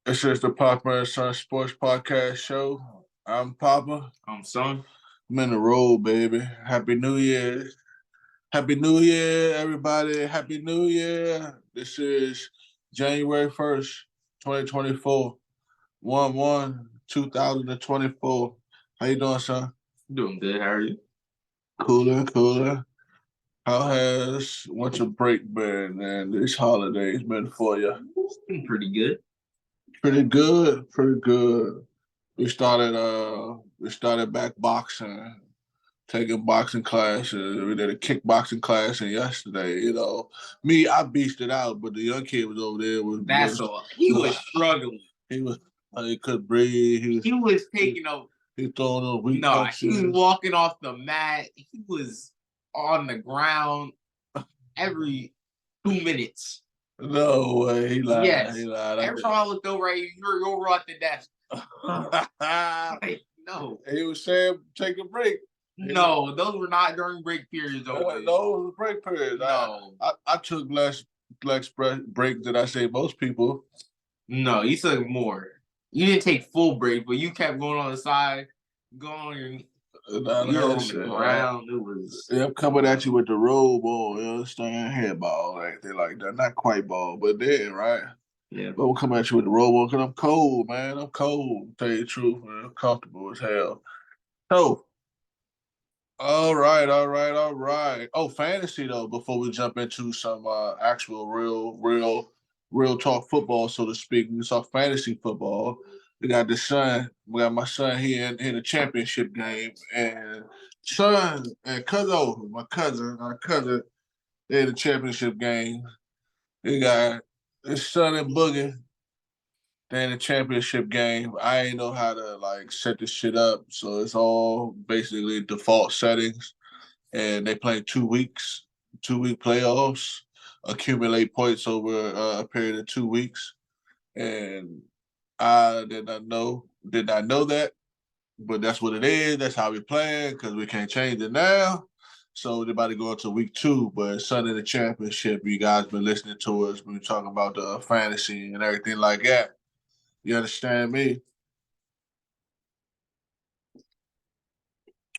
This is the Papa and Son Sports Podcast Show. I'm Papa. I'm Son. I'm in the road, baby. Happy New Year. Happy New Year, everybody. Happy New Year. This is January 1st, 2024. 1/1/2024. How you doing, son? Doing good. How are you? Cooler. How has winter break been and these holidays been for you? It's been pretty good. Pretty good. We started back boxing, taking boxing classes. We did a kickboxing class yesterday. I beasted it out, but the young kid was over there. He was struggling. He couldn't breathe. He was taking a. He throwing those weak No, punches. he was walking off the mat. He was on the ground every 2 minutes. No way, he lied. Yes. He lied. Every time I looked over at you, you're over at the desk. No. He was saying take a break. No, those were not during break periods. Those were break periods. No. I took less break than I say most people. No, you took more. You didn't take full break, but you kept going on the side, going on your. You're on the ground. It was. I'm coming at you with the roll ball. You understand? Headball, anything like that. Not quite ball, but then, right? Yeah. But we'll come at you with the roll ball because I'm cold, man. I'm cold. Tell you the truth, man. I'm comfortable as hell. So, all right. Oh, fantasy though. Before we jump into some actual real talk football, so to speak, we saw fantasy football. We got the son. We got my son here in the championship game, and son and our cousin, they're in the championship game. We got his son and Boogie. They're in the championship game. I ain't know how to set this shit up, so it's all basically default settings, and they play 2 weeks, 2-week playoffs, accumulate points over a period of 2 weeks, and I did not know that, but that's what it is. That's how we playing because we can't change it now. So they're about to go into week 2, but Sunday the championship. You guys been listening to us when we're talking about the fantasy and everything like that. You understand me?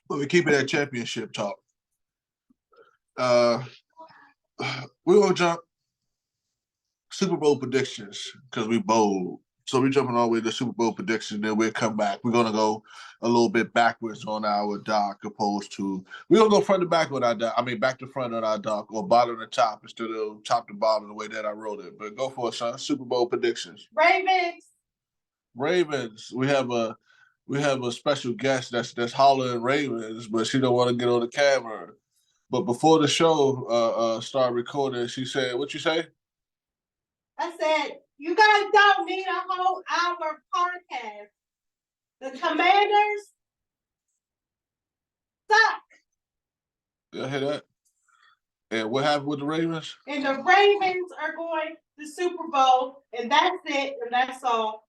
But we keep it at championship talk. We're gonna jump Super Bowl predictions because we bold. So we're jumping all the way to Super Bowl predictions, then we'll come back. We're going to go a little bit backwards on our doc opposed to... We're going to go front to back with our doc. I mean, back to front on our doc, or bottom to top instead of top to bottom the way that I wrote it. But go for it, son. Super Bowl predictions. Ravens. We have a special guest that's hollering Ravens, but she don't want to get on the camera. But before the show started recording, she said, what you say? I said, you guys don't need a whole hour podcast. The Commanders suck. You hear that? And what happened with the Ravens? And the Ravens are going to the Super Bowl, and that's it, and that's all.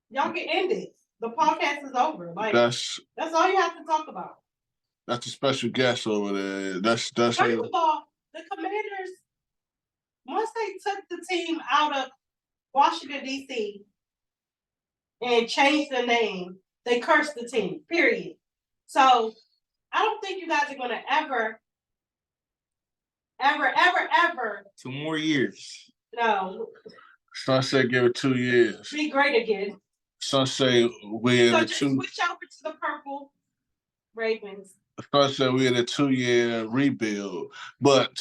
Y'all can end it. The podcast is over. That's all you have to talk about. That's a special guest over there. That's First of all, the Commanders, once they took the team out of Washington, D.C. and changed the name, they cursed the team, period. So I don't think you guys are going to ever 2 more years. No. Sunset give it 2 years. Be great again. Sunset we're in just switch over to the purple Ravens. Sunset we're in a 2-year rebuild, but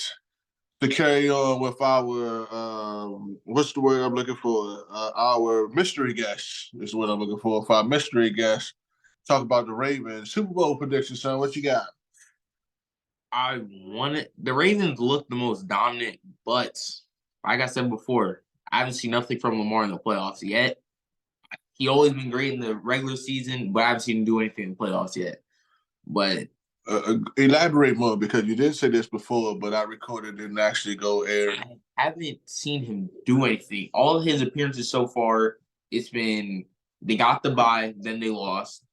to carry on with our what's the word I'm looking for? Our mystery guest is what I'm looking for. For our mystery guest, talk about the Ravens Super Bowl prediction, son. What you got? The Ravens look the most dominant, but like I said before, I haven't seen nothing from Lamar in the playoffs yet. He always been great in the regular season, but I haven't seen him do anything in the playoffs yet. But elaborate more, because you did say this before, but I recorded didn't actually go air. I haven't seen him do anything. All of his appearances so far, it's been they got the bye, then they lost.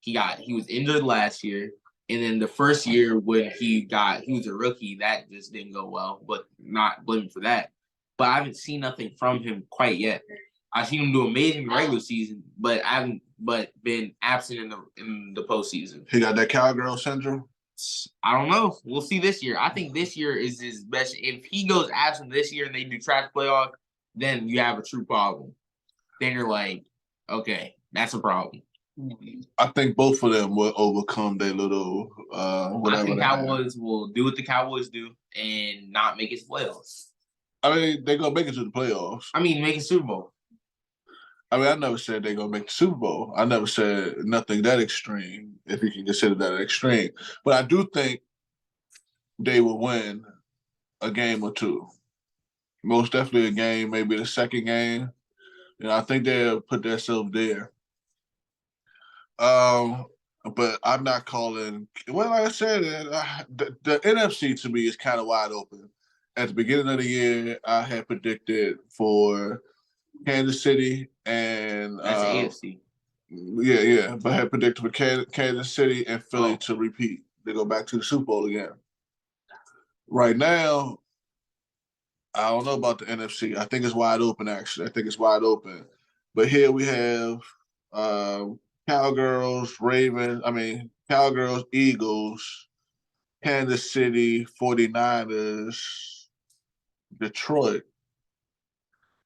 He was injured last year, and then the first year when he was a rookie, that just didn't go well. But not blaming for that. But I haven't seen nothing from him quite yet. I've seen him do amazing in the regular season, but I haven't been absent in the postseason. He got that cowgirl syndrome. I don't know. We'll see this year. I think this year is his best. If he goes absent this year and they do trash playoff, then you have a true problem. Then you're like, okay, that's a problem. I think both of them will overcome their little whatever. I think Cowboys will do what the Cowboys do and not make it to playoffs. I mean, they're gonna make it to the playoffs. I mean, make it Super Bowl. I mean, I never said they're gonna make the Super Bowl. I never said nothing that extreme, if you can consider that extreme. But I do think they will win a game or two. Most definitely a game, maybe the second game. I think they'll put themselves there. But I'm not calling. Well, like I said, the NFC to me is kind of wide open. At the beginning of the year, I had predicted for Kansas City and That's AFC. Yeah, but I had predicted for Kansas City and Philly to repeat. They go back to the Super Bowl again. Right now, I don't know about the NFC. I think it's wide open, actually. I think it's wide open. But here we have Cowgirls, Eagles, Kansas City, 49ers, Detroit.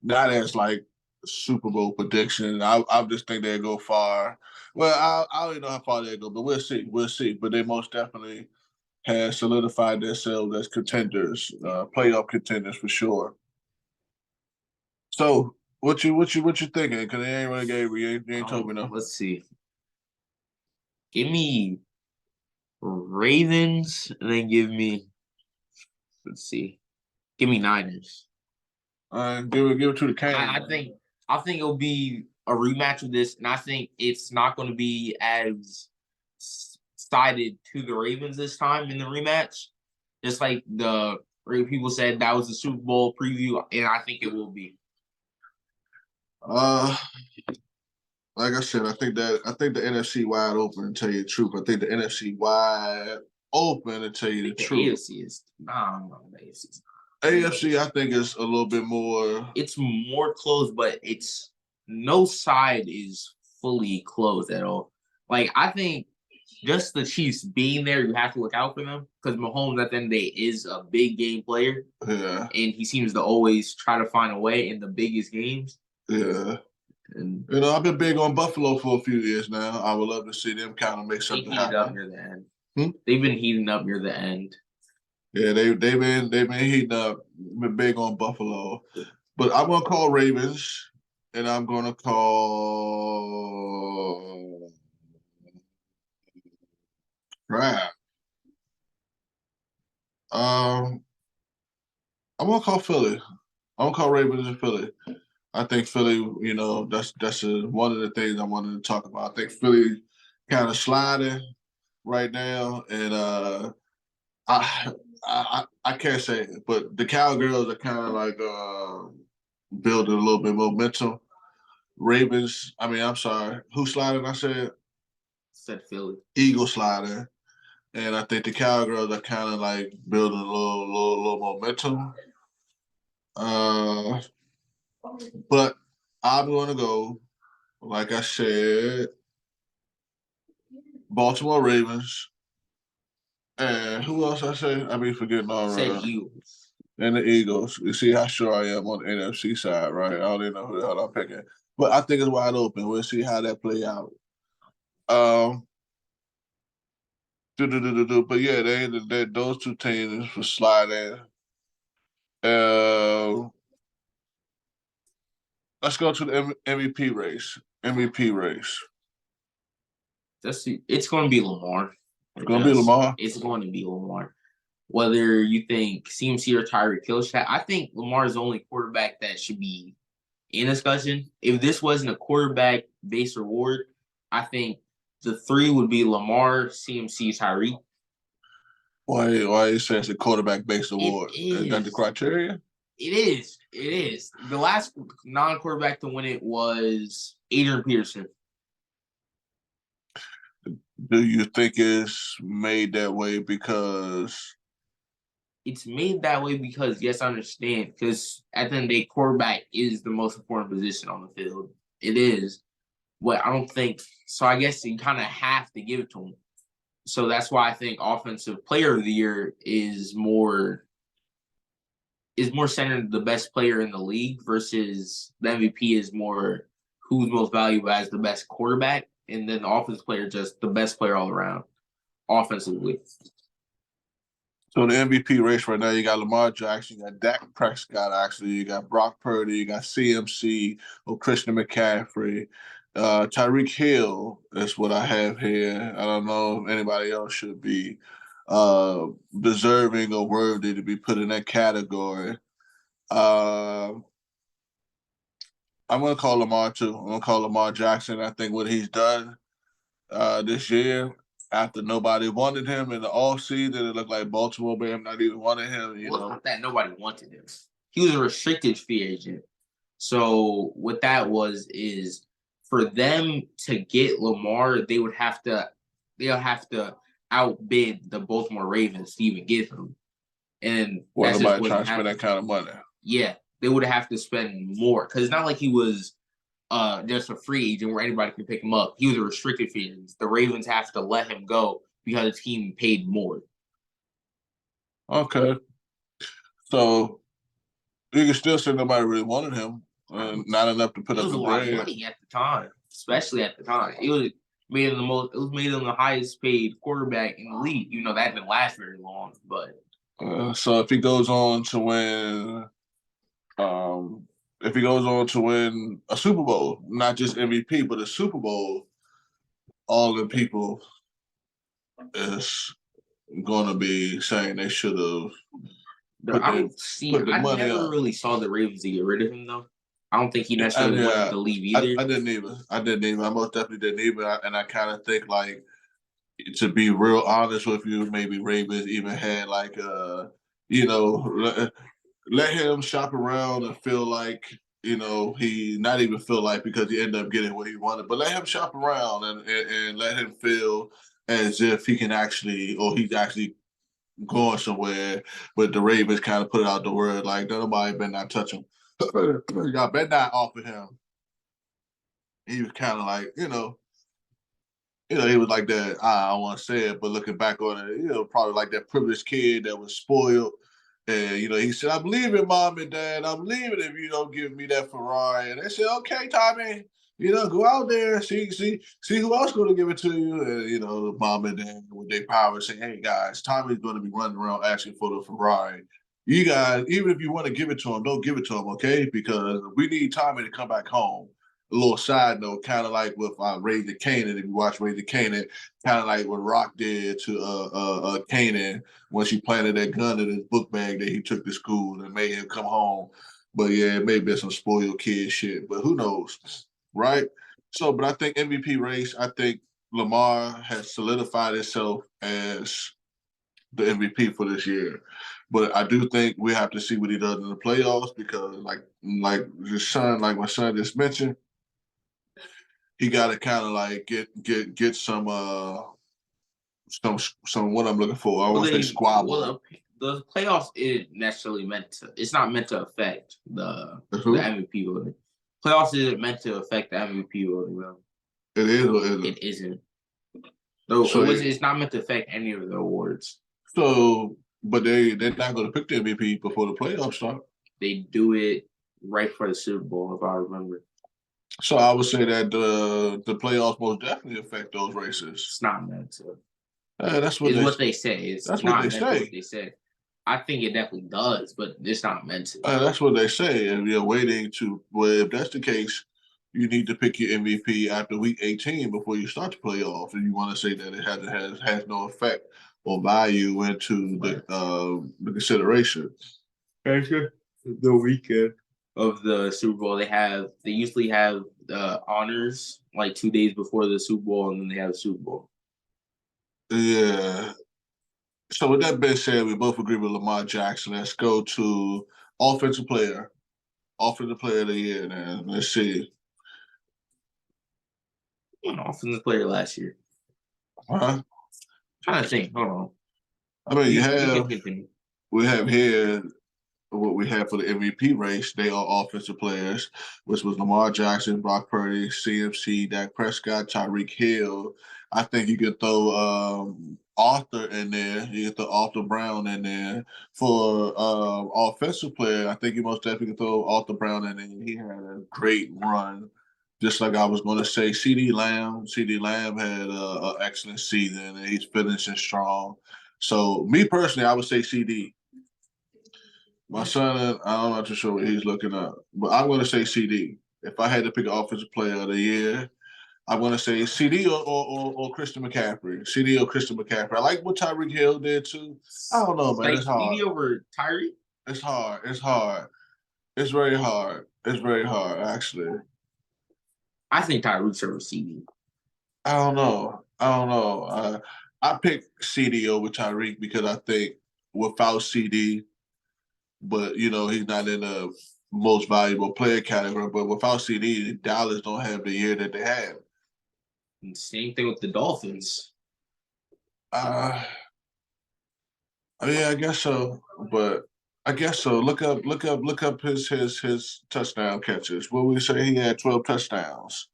That is like Super Bowl prediction. I just think they'll go far. Well, I don't even know how far they go, but we'll see. We'll see. But they most definitely have solidified themselves as contenders, playoff contenders for sure. So, what you thinking? Because they ain't really gave you ain't told me no. Let's see. Give me Ravens, and then give me. Let's see. Give me Niners. Give it to the Kings. I think it'll be a rematch of this, and I think it's not going to be as sided to the Ravens this time in the rematch. Just like the people said, that was the Super Bowl preview, and I think it will be. Like I said, I think the NFC wide open. To tell you the truth, I think the NFC wide open. To tell you the truth, AFC is the AFC. AFC, I think, is a little bit more. It's more closed, but it's no side is fully closed at all. Like, I think just the Chiefs being there, you have to look out for them because Mahomes at the end of the day is a big game player. Yeah. And he seems to always try to find a way in the biggest games. Yeah. And I've been big on Buffalo for a few years now. I would love to see them kind of make something happen. Up near the end. They've been heating up near the end. Yeah, they've been heating up. Been big on Buffalo, but I'm gonna call Ravens, and I'm gonna call Rant. I'm gonna call Philly. I'm gonna call Ravens and Philly. I think Philly, that's one of the things I wanted to talk about. I think Philly kind of sliding right now, and I can't say it, but the Cowgirls are kind of like building a little bit of momentum. Ravens, I'm sorry, who sliding? I said Philly. Eagles sliding, and I think the Cowgirls are kind of like building a little momentum. But I'm going to go, like I said, Baltimore Ravens. And who else I say? I be forgetting all right. Eagles. And the Eagles. You see how sure I am on the NFC side, right? I don't even know who the hell I'm picking. But I think it's wide open. We'll see how that play out. But yeah, they those two teams for sliding. Let's go to the MVP race. It's going to be Lamar. It's going to be Lamar. It's going to be Lamar. Whether you think CMC or Tyreek Hill, I think Lamar is the only quarterback that should be in discussion. If this wasn't a quarterback-based award, I think the three would be Lamar, CMC, Tyreek. Why you say it's a quarterback-based award? Is that the criteria? It is. The last non-quarterback to win it was Adrian Peterson. Do you think it's made that way because it's made that way because, yes, I understand. Because at the end of the day, quarterback is the most important position on the field. It is. But I don't think so. I guess you kind of have to give it to him. So that's why I think offensive player of the year is more centered the best player in the league versus the MVP is more who's most valuable as the best quarterback, and then the offensive player just the best player all around offensively. So the MVP race right now, you got Lamar Jackson, you got Dak Prescott, actually, you got Brock Purdy, you got CMC, or Christian McCaffrey, Tyreek Hill. That's what I have here. I don't know if anybody else should be deserving or worthy to be put in that category. I'm going to call Lamar too. I'm going to call Lamar Jackson. I think what he's done this year, after nobody wanted him in the offseason, it looked like Baltimore may have not even wanted him. Well, it's not that nobody wanted him. He was a restricted free agent. So what that was is for them to get Lamar, they'll have to outbid the Baltimore Ravens to even get him. And Well, that's nobody trying to spend that kind of money. Yeah, they would have to spend more because it's not like he was just a free agent where anybody can pick him up. He was a restricted free agent. The Ravens have to let him go because the team paid more. Okay. So you can still say nobody really wanted him, and not enough to put up the a lot of bread. money at the time, especially at the time. It was made him the highest paid quarterback in the league. You know that didn't last very long, but So if he goes on to win, a Super Bowl, not just MVP, but a Super Bowl, all the people is going to be saying they should have. I never really saw the Ravens to get rid of him though. I don't think he necessarily wanted to leave either. I didn't either. I most definitely didn't either. And I kind of think, like, to be real honest with you, maybe Ravens even had like let him shop around and feel like, he not even feel like, because he ended up getting what he wanted, but let him shop around and let him feel as if he can actually, or he's actually going somewhere. But the Ravens kind of put it out the word like, nobody better not touch him. Y'all better not offer him. He was kind of like, he was like that. I don't want to say it, but looking back on it, probably like that privileged kid that was spoiled. And, he said, I'm leaving, Mom and Dad. I'm leaving if you don't give me that Ferrari. And they said, okay, Tommy, go out there, see who else going to give it to you. And, Mom and Dad with their power say, hey, guys, Tommy's going to be running around asking for the Ferrari. You guys, even if you want to give it to him, don't give it to him, okay? Because we need Tommy to come back home. A little side note, kind of like with Raising Kanan. If you watch Raising Kanan, kind of like what Rock did to Kanan when she planted that gun in his book bag that he took to school and made him come home. But yeah, it may be some spoiled kid shit, but who knows, right? So, but I think MVP race, I think Lamar has solidified itself as the MVP for this year. But I do think we have to see what he does in the playoffs, because like my son just mentioned, he got to kind of like get some what I'm looking for. I want to say squabble. Well, the playoffs isn't necessarily it's not meant to affect the MVP voting. Playoffs isn't meant to affect the MVP voting, though. It is or isn't? It isn't. It's not meant to affect any of the awards. So, but they're not going to pick the MVP before the playoffs start. They do it right for the Super Bowl, if I remember. So I would say that the playoffs most definitely affect those races. It's not meant to. That's what they say. It's not meant to what they say. I think it definitely does, but it's not meant to. That's what they say. And you're waiting to, well, if that's the case, you need to pick your MVP after week 18 before you start the playoffs. And you want to say that it has no effect or value into the consideration. The weekend of the Super Bowl, they usually have honors like 2 days before the Super Bowl, and then they have the Super Bowl. Yeah. So with that being said, we both agree with Lamar Jackson. Let's go to offensive player of the year. Then let's see. Offensive player last year. Huh? I'm trying to think. Hold on. I mean, you have we have here what we had for the MVP race. They are offensive players, which was Lamar Jackson, Brock Purdy, CMC, Dak Prescott, Tyreek Hill. I think you could throw Arthur in there. You could throw Arthur Brown in there for offensive player. I think you most definitely could throw Arthur Brown in there. He had a great run. Just like I was going to say, CD Lamb. CD Lamb had an excellent season, and he's finishing strong. So, me personally, I would say CD. My son, I'm not too sure what he's looking at, but I'm going to say CD. If I had to pick an offensive player of the year, I'm going to say CD or Christian McCaffrey. CD or Christian McCaffrey. I like what Tyreek Hill did too. I don't know, man. Like It's hard. CD over Tyreek? It's hard. It's hard. It's very hard. It's very hard, actually. I think Tyreek's over CD. I don't know. I picked CD over Tyreek because I think without CD, but he's not in the most valuable player category. But without CD, Dallas don't have the year that they had. And same thing with the Dolphins. Yeah, I guess so. But I guess so. Look up his touchdown catches. What would we say? He had 12 touchdowns.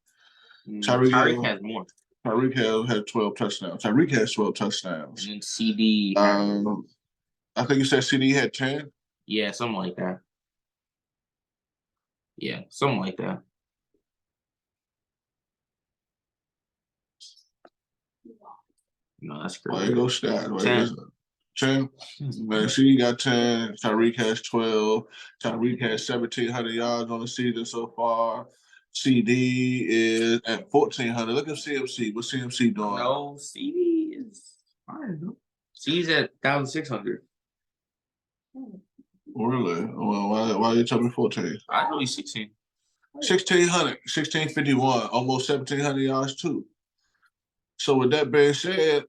Tyreek has more. Tyreek had 12 touchdowns. Tyreek has 12 touchdowns. And then CD. I think you said CD had 10. Yeah, something like that. Yeah, something like that. No, that's great. There you go, stat. 10. Man, CD got 10. Tyreek has 12. Tyreek has 1,700 yards on the season so far. CD is at 1,400. Look at CMC. What's CMC doing? No, CD is, I don't know. CD's at 1,600. Really? Well, why you tell me 14? I know he's 16. 1,600. 1,651. Almost 1,700 yards too. So with that being said,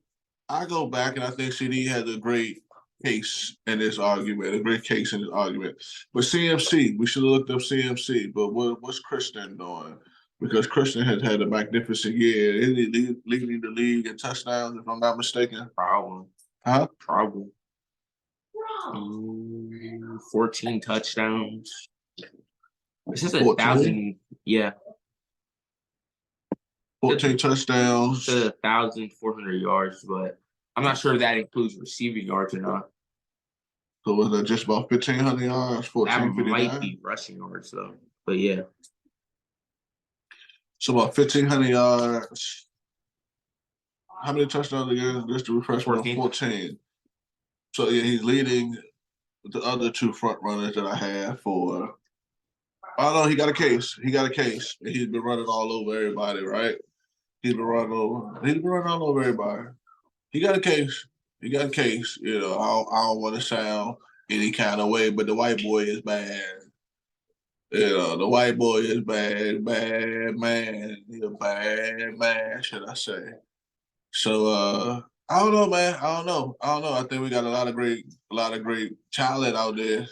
I go back and I think CD has a great case in this argument, But CMC, we should have looked up CMC. But what's Christian doing? Because Christian has had a magnificent year. Is he leading the league in touchdowns, if I'm not mistaken? Probably. Huh? Probably. 14 touchdowns. This is 1,000. Yeah. 14 touchdowns. 1,400 yards, but I'm not sure if that includes receiving yards or not. So was that just about 1,500 yards? That might be rushing yards though, but yeah. So about 1,500 yards. How many touchdowns again? Just to refresh, 14. So yeah, he's leading the other two front runners that I have for. Oh no, he got a case. He's been running all over everybody, right? He's been running all over everybody. He got a case. I don't want to sound any kind of way, but the white boy is bad. The white boy is bad man. He's a bad man, should I say. So I don't know, man. I don't know. I think we got a lot of great talent out there.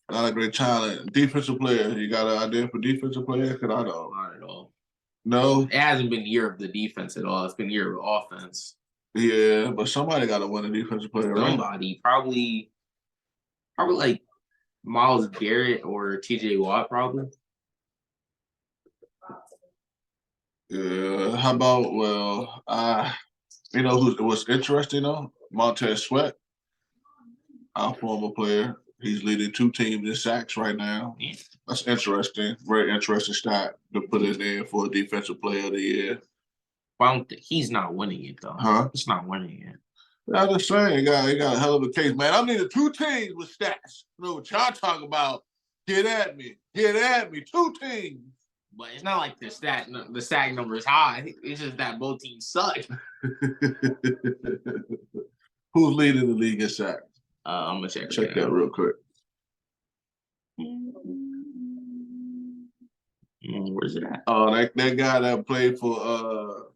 A lot of great talent. Defensive player. You got an idea for defensive player? Because I don't. Not at all. No? It hasn't been year of the defense at all. It's been year of offense. Yeah, but somebody got to win a defensive player, right? Somebody. Probably like Myles Garrett or TJ Watt, probably. Yeah. How about, who was interesting, though? Montez Sweat, our former player. He's leading 2 teams in sacks right now. Yeah. That's interesting. Very interesting stat to put in there for a defensive player of the year. Well, he's not winning it, though. Huh? He's not winning it. I'm just saying, he got a hell of a case, man. I needed 2 teams with stats. You know what y'all talking about? Get at me. 2 teams. But it's not like the sack number is high. It's just that both teams suck. Who's leading the league in sacks? I'm gonna check that real quick. Where's it at? Oh, that guy that played for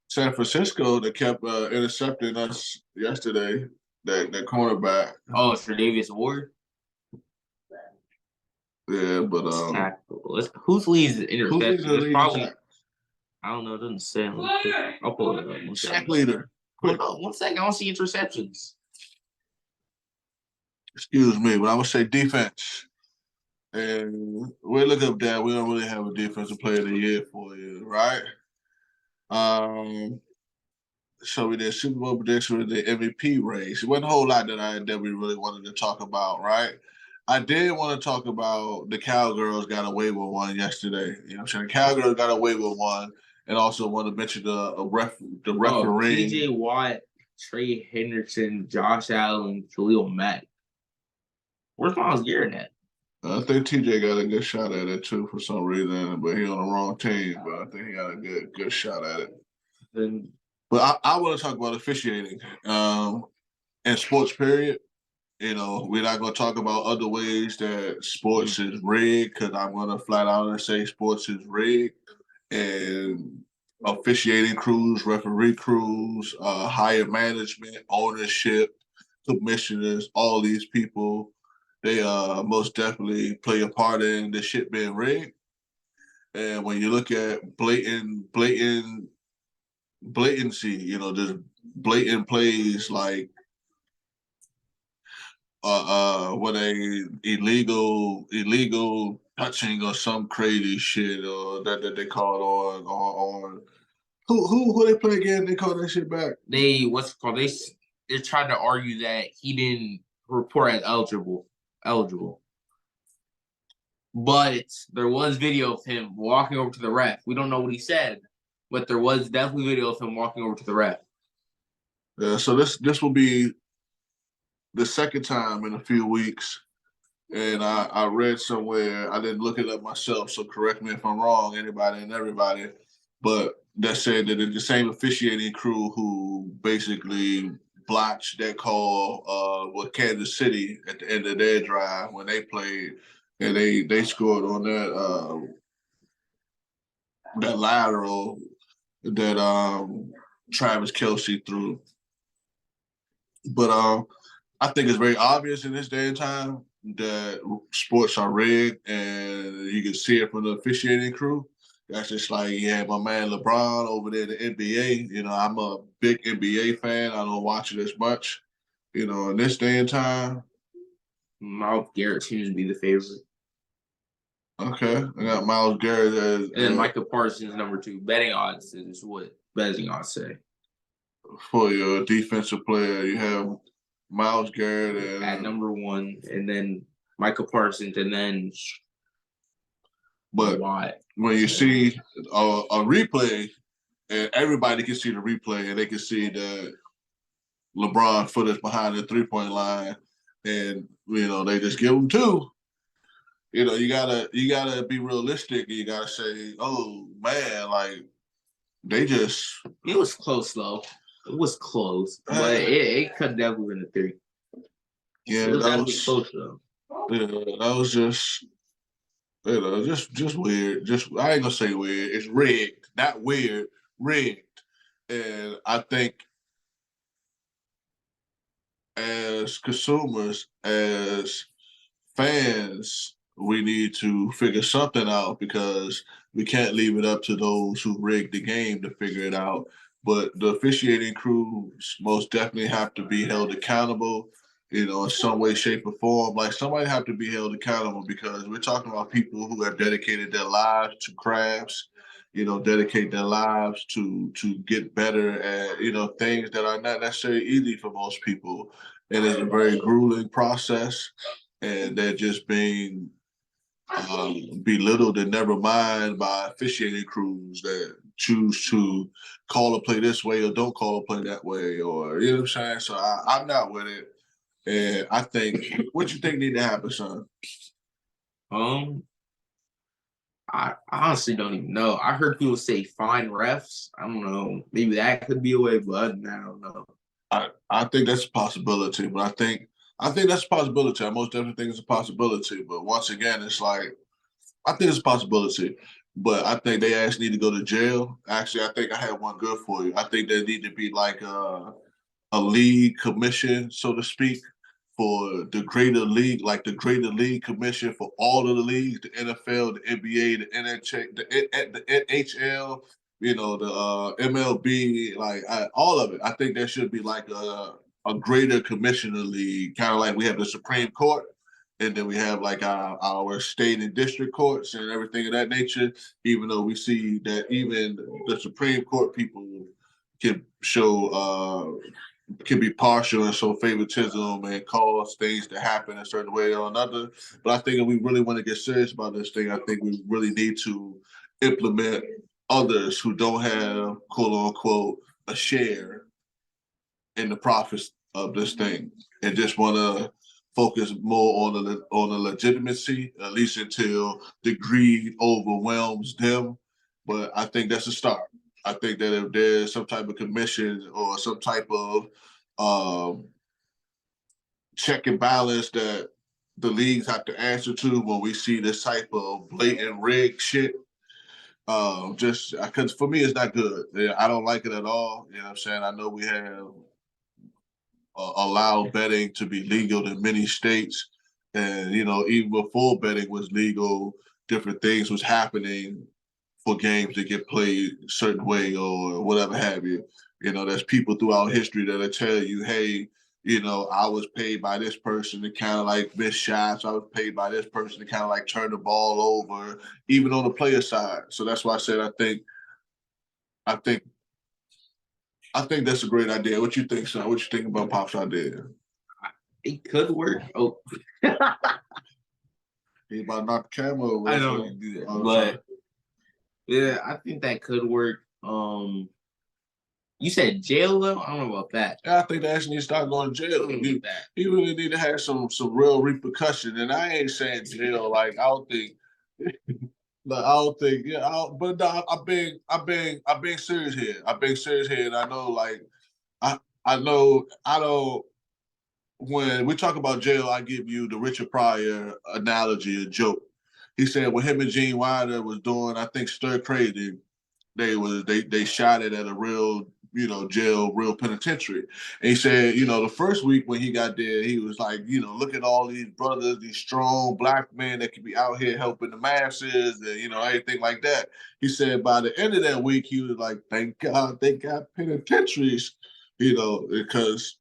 San Francisco that kept intercepting us yesterday. That cornerback. Oh, it's for Davis Ward. Yeah, but who's leads the interception? It's probably. Sack? I don't know. It doesn't say. I'll pull it up. Sack leader. Quick. 1 second. I don't see interceptions. Excuse me, but I would say defense. And we look up that we don't really have a defensive player of the year for you, right? Um, so we did Super Bowl prediction with the MVP race. It wasn't a whole lot that we really wanted to talk about, right? I did want to talk about the Cowgirls got away with one yesterday. You know what I'm saying? The Cowgirls got away with one, and also want to mention the referee. T.J. Watt, Trey Henderson, Josh Allen, Khalil Mack. Where's Myles Garrett at? I think TJ got a good shot at it too for some reason, but he on the wrong team. But I think he got a good shot at it. Then, but I want to talk about officiating and sports. Period. You know, we're not going to talk about other ways that sports is rigged because I'm going to flat out and say sports is rigged and officiating crews, referee crews, higher management, ownership, commissioners, all these people. They most definitely play a part in the shit being rigged. And when you look at blatancy, you know, there's blatant plays like when a illegal touching or some crazy shit or that they called on who they play again? They call that shit back. they're trying to argue that he didn't report as eligible. But there was video of him walking over to the ref. We don't know what he said, but there was definitely video of him walking over to the ref. Yeah, so this will be the second time in a few weeks. And I read somewhere, I didn't look it up myself, so correct me if I'm wrong, anybody and everybody, but that said that the same officiating crew who basically blotched that call with Kansas City at the end of their drive when they played, and they scored on that lateral that Travis Kelce threw. But I think it's very obvious in this day and time that sports are rigged, and you can see it from the officiating crew. That's just like, yeah, my man LeBron over there in the NBA. You know, I'm a big NBA fan. I don't watch it as much. You know, in this day and time. Myles Garrett seems to be the favorite. Okay, I got Myles Garrett as, and then Micah Parsons number 2. Betting odds is what betting odds say. For your defensive player, you have Myles Garrett at number 1, and then Micah Parsons, and then. But when you see a replay, and everybody can see the replay, and they can see that LeBron foot is behind the 3-point line, and you know they just give him 2. You know, you gotta be realistic, and you gotta say, oh man, like they just. It was close though. It was close, but it could definitely been a 3. Yeah, that was close though. Yeah, that was just. You know, just weird. Just I ain't gonna say weird. It's rigged, not weird, rigged. And I think as consumers, as fans, we need to figure something out because we can't leave it up to those who rigged the game to figure it out. But the officiating crews most definitely have to be held accountable, you know, in some way, shape, or form. Like somebody have to be held accountable because we're talking about people who have dedicated their lives to crafts, you know, dedicate their lives to get better at, you know, things that are not necessarily easy for most people. And it's a very grueling process, and they're just being belittled and never mind by officiating crews that choose to call a play this way or don't call a play that way, or you know what I'm saying. So I'm not with it, and I think what you think need to happen, son. I honestly don't even know. I heard people say fine refs. I don't know. Maybe that could be a way, but I don't know. I think that's a possibility, but I think that's a possibility. I most definitely think it's a possibility. But once again, it's like I think it's a possibility. But I think they actually need to go to jail. Actually, I think I had one good for you. I think there need to be like a league commission, so to speak, for the greater league, like the greater league commission for all of the leagues, the NFL, the NBA, the NHL, the NHL, you know, the MLB, like all of it. I think there should be like a greater commissioner league, kind of like we have the Supreme Court, and then we have like our state and district courts and everything of that nature. Even though we see that even the Supreme Court people can show can be partial and show favoritism and cause things to happen a certain way or another. But I think if we really want to get serious about this thing, I think we really need to implement others who don't have quote unquote a share in the profits of this thing and just want to focus more on the legitimacy, at least until the greed overwhelms them. But I think that's a start. I think that if there's some type of commission or some type of check and balance that the leagues have to answer to when we see this type of blatant rig shit, just because for me it's not good. Yeah, I don't like it at all. You know what I'm saying? I know we have allowed betting to be legal in many states, and you know even before betting was legal, different things was happening for games to get played a certain way or whatever have you. You know, there's people throughout history that'll tell you, hey, you know, I was paid by this person to kind of like miss shots. I was paid by this person to kind of like turn the ball over, even on the player side. So that's why I said I think that's a great idea. What you think, son? What you think about Pop's idea? It could work. Oh, He about to knock the camera over. I know you do that, but yeah, I think that could work. You said jail though? I don't know about that. Yeah, I think they actually need to start going to jail. You really need to have some real repercussion. And I ain't saying jail. Like I don't think. Yeah. But no, I'm being serious here. I'm being serious here, and I know, like, I know, I don't. When we talk about jail, I give you the Richard Pryor analogy, a joke. He said when him and Gene Wilder was doing, I think, Stir Crazy, they shot it at a real, you know, jail, real penitentiary. And he said, you know, the first week when he got there, he was like, you know, look at all these brothers, these strong black men that can be out here helping the masses and, you know, everything like that. He said by the end of that week, he was like, thank God they got penitentiaries, you know, because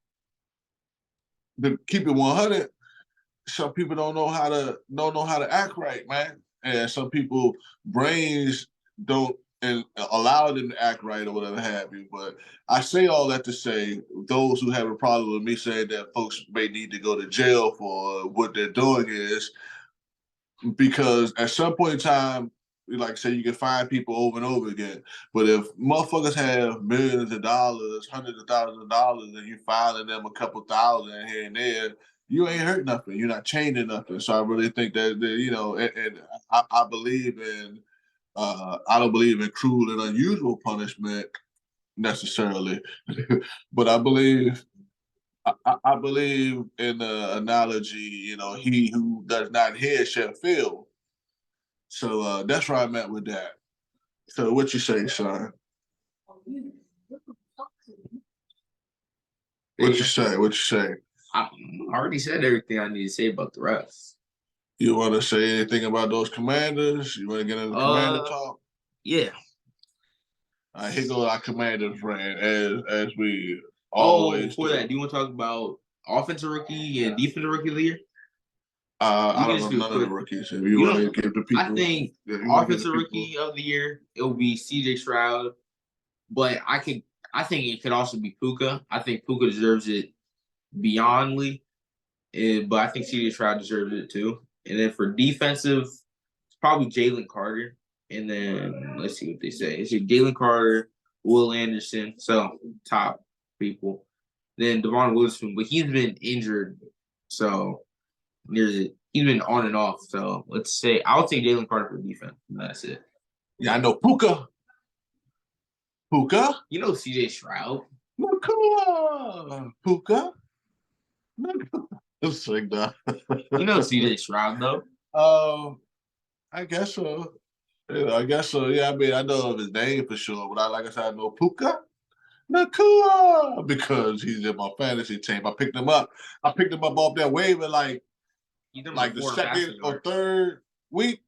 to keep it 100, some people don't know how to act right, man. And some people brains don't and allow them to act right or whatever have you. But I say all that to say those who have a problem with me saying that folks may need to go to jail for what they're doing is because at some point in time, like I said, you can find people over and over again. But if motherfuckers have millions of dollars, hundreds of thousands of dollars, and you filing them a couple thousand here and there, you ain't hurt nothing. You're not changing nothing. So I really think that you know, and I believe in. I don't believe in cruel and unusual punishment necessarily, but I believe in the analogy. You know, he who does not hear shall feel. So that's where I'm at with that. So what you say, son? What you say? What you say? I already said everything I need to say about the refs. You want to say anything about those commanders? You want to get into commander talk? Yeah. All right, here goes our commander friend, as we always. Before that, do you want to talk about offensive rookie and defensive rookie of the year? I don't know none of the rookies. If you want to give the people, I think offensive rookie of the year it will be C.J. Stroud, but I think it could also be Puka. I think Puka deserves it beyondly, but I think C.J. Stroud deserves it too. And then for defensive, it's probably Jalen Carter. And then let's see what they say. It's Jalen Carter, Will Anderson, so top people. Then Devon Witherspoon, but he's been injured, so he's been on and off. So let's say I'll take Jalen Carter for defense. That's it. Yeah, I know Puka. Puka? You know CJ Stroud. Nakua. Puka? It's like that. You know CJ Stroud though. I guess so. Yeah, I guess so. Yeah, I mean, I know of his name for sure, but like I said, I know Puka Nakua because he's in my fantasy team. I picked him up off that waiver like the second or third week.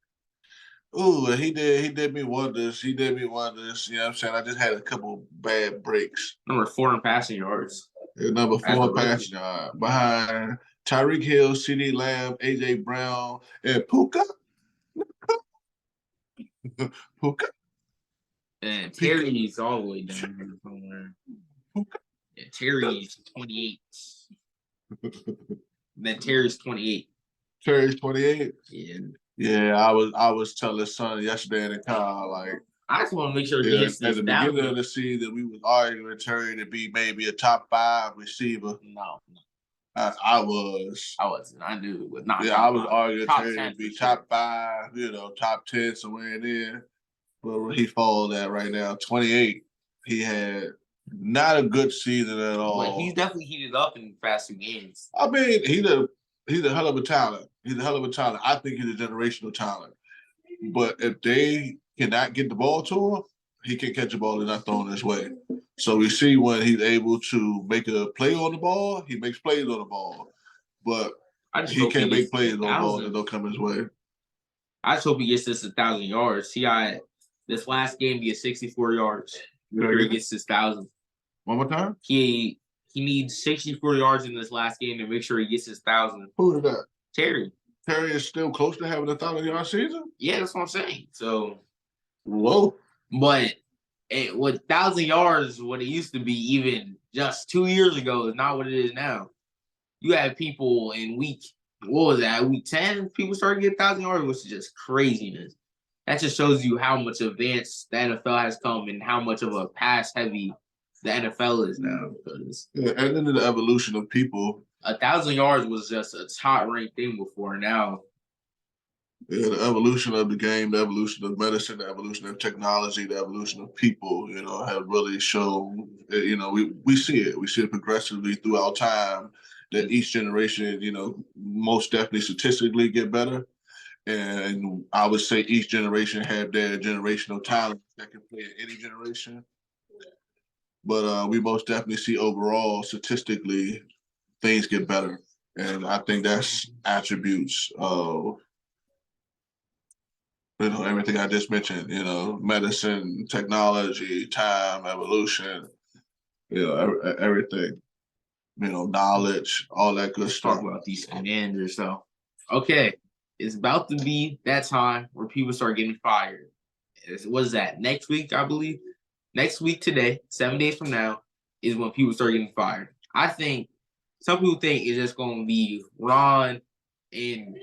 Ooh, he did me wonders. You know what I'm saying? I just had a couple bad breaks. Number 4 in passing yards. Number As a 4 rookie. passing yard behind Tyreek Hill, CeeDee Lamb, AJ Brown, and Puka. Puka. And Terry's all the way down here somewhere. Yeah, Terry's 28. Then Terry's 28. Terry's 28. Yeah. Yeah, I was telling son yesterday in the car, like, I just want to make sure he yeah, hits at this the beginning down. of the season, we was arguing Terry to be maybe a top 5 receiver. No, I was. I wasn't. I knew it was not. Yeah, top I was five. arguing Top Terry 10 to be for top sure. 5, top 10 somewhere in there. But where he falls at right now, 28. He had not a good season at all. But he's definitely heated up in fast 2 games. I mean, he's a hell of a talent. He's a hell of a talent. I think he's a generational talent. But if they cannot get the ball to him, he can catch a ball and not thrown his way. So we see when he's able to make a play on the ball, he makes plays on the ball. But he can't make plays on the ball that don't come his way. I just hope he gets this 1,000 yards. He got this last game, he had 64 yards. Before he gets his 1,000. One more time? He needs 64 yards in this last game to make sure he gets his 1,000. Who is that? Terry. Terry is still close to having a 1,000-yard season? Yeah, that's what I'm saying. So, whoa. But with 1,000 yards, what it used to be even just 2 years ago is not what it is now. You have people in week 10, people started getting 1,000 yards, which is just craziness. That just shows you how much advanced the NFL has come and how much of a pass-heavy the NFL is now. Yeah, and then the evolution of people. 1,000 yards was just a top-ranked thing before. Now, yeah, the evolution of the game, the evolution of medicine, the evolution of technology, the evolution of people, have really shown. We see it. We see it progressively throughout time. That each generation, most definitely statistically get better. And I would say each generation have their generational talent that can play in any generation. But we most definitely see overall, statistically, things get better. And I think that's attributes of, everything I just mentioned, medicine, technology, time, evolution, everything. Knowledge, all that good stuff. Talk about these commanders, though. Okay. It's about to be that time where people start getting fired. What is that? Next week, I believe. Next week today, 7 days from now, is when people start getting fired. I think some people think it's just going to be Ron and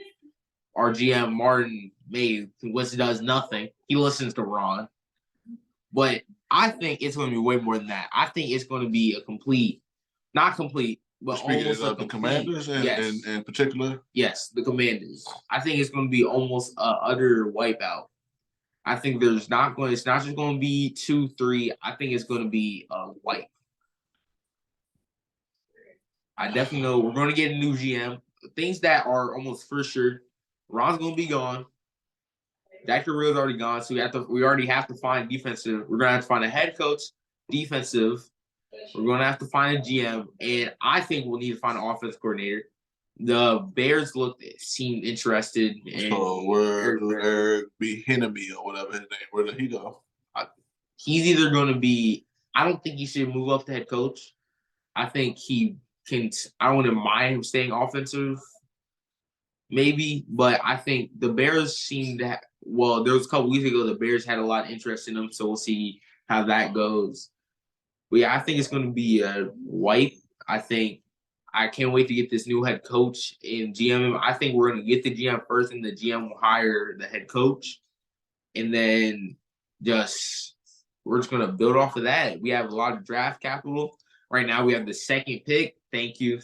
our GM Martin May, which does nothing. He listens to Ron. But I think it's going to be way more than that. I think it's going to be a complete, not complete, but almost like the Commanders in particular? Yes, the Commanders. I think it's going to be almost an utter wipeout. I think it's not just going to be 2-3. I think it's going to be a wipe. I definitely know we're going to get a new GM. Things that are almost for sure. Ron's going to be gone. Dr. Real's already gone, so we already have to find defensive. We're going to have to find a head coach, defensive. We're going to have to find a GM, and I think we'll need to find an offense coordinator. The Bears seemed interested. So where Eric Bieniemy or whatever his name, where did he go? He's either going to be. I don't think he should move up to head coach. I think he can. I wouldn't mind him staying offensive, maybe, but I think the Bears seem to. Well, there was a couple weeks ago the Bears had a lot of interest in him, so we'll see how that goes. But yeah, I think it's going to be a wipe. I can't wait to get this new head coach and GM. I think we're going to get the GM first, and the GM will hire the head coach. And then we're just going to build off of that. We have a lot of draft capital. Right now, we have the second pick. Thank you,